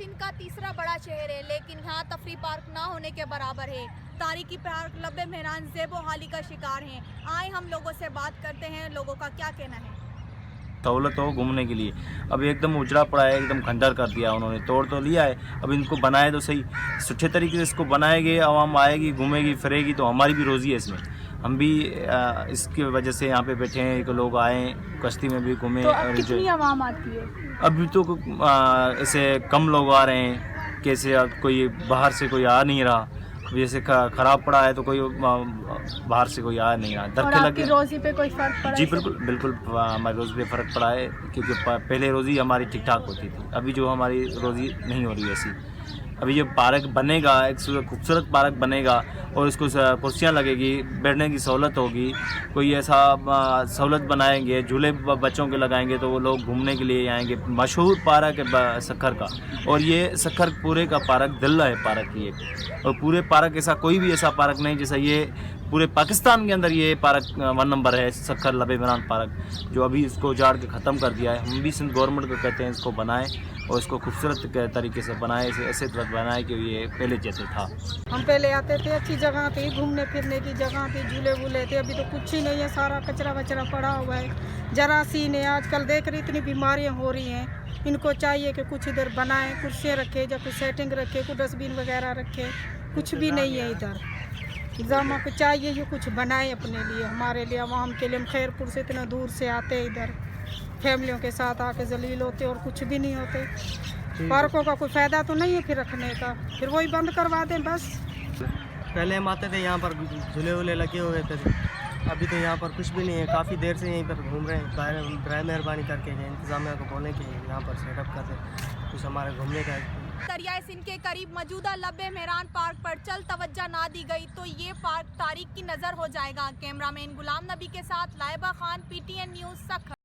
सिंध का तीसरा बड़ा शहर है, लेकिन यहाँ तफरी पार्क ना होने के बराबर है। तारीखी पार्क लब्बे मेहरान ज़ेबो हाली का शिकार हैं। आए हम लोगों से बात करते हैं, लोगों का क्या कहना है। सहूलत हो घूमने के लिए, अब एकदम उजड़ा पड़ा है, एकदम खंडर कर दिया उन्होंने, तोड़ तो लिया है। अब इनको बनाए तो सही, अच्छे तरीके से इसको बनाएंगे, आवाम आएगी, घूमेगी फिरेगी, तो हमारी भी रोज़ी है इसमें। हम भी इसकी वजह से यहाँ पे बैठे हैं कि लोग आएँ, कश्ती में भी घूमें। तो अब कितनी आवाम आती है? अभी तो ऐसे कम लोग आ रहे हैं, कैसे कोई बाहर से कोई आ नहीं रहा। जैसे ख़राब पड़ा है तो कोई बाहर से कोई आ नहीं रहा। और आपकी रोज़ी पे कोई फ़र्क पड़ा? जी बिल्कुल हमारी रोज़ी पे फ़र्क पड़ा है, क्योंकि पहले रोज़ी हमारी ठीक ठाक होती थी, अभी जो हमारी रोज़ी नहीं हो रही वैसी। अभी ये पार्क बनेगा, एक खूबसूरत पार्क बनेगा और इसको कुर्सियाँ लगेगी, बैठने की सहूलत होगी, कोई ऐसा सहूलत बनाएंगे, झूले बच्चों के लगाएंगे तो वो लोग घूमने के लिए आएंगे। मशहूर पार्क है सक्खर का, और ये सक्खर पूरे का पार्क दिल है पार्क की एक, और पूरे पार्क ऐसा कोई भी ऐसा पार्क नहीं जैसा ये पूरे पाकिस्तान के अंदर ये पार्क 1 नंबर है, सक्खर लबे मेहरान पार्क, जो अभी इसको उजाड़ के ख़त्म कर दिया है। हम भी सिंध गवर्नमेंट को कहते हैं इसको बनाएं और इसको खूबसूरत तरीके से बनाए, ऐसे तरह बनाए कि ये पहले जैसे था। हम पहले आते थे, अच्छी जगह थी, घूमने फिरने की जगह थी, झूले वूले थे। अभी तो कुछ ही नहीं है, सारा कचरा वचरा पड़ा हुआ है। जरासीम है, आजकल देख रही इतनी बीमारियां हो रही हैं। इनको चाहिए कि कुछ इधर बनाएं, कुर्सियाँ रखे या कुछ सेटिंग रखे, कुछ डस्टबिन वगैरह रखे, कुछ भी नहीं है इधर। इंतजाम को चाहिए ये कुछ बनाए अपने लिए, हमारे लिए, आवाम के लिए। हम खैरपुर से इतना दूर से आते हैं इधर, फैमिलियों के साथ आके जलील होते और कुछ भी नहीं होते। पार्कों का कोई फ़ायदा तो नहीं है फिर रखने का, फिर वही बंद करवा दें बस। पहले हम आते थे, यहाँ पर झूले वूले लगे हुए थे, अभी तो यहाँ पर कुछ भी नहीं है। काफ़ी देर से यहीं पर घूम रहे हैं, बराए मेहरबानी करके इंतज़ामिया को बोले कि यहाँ पर सेटअप कर दें कुछ हमारे घूमने का। दरियाए सिंध के करीब मौजूदा लब्बे मेहरान पार्क पर चल तवज्जो ना दी गई तो ये पार्क तारीख की नज़र हो जाएगा। कैमरामैन गुलाम नबी के साथ लाइबा खान, PTN न्यूज़ सक्खर।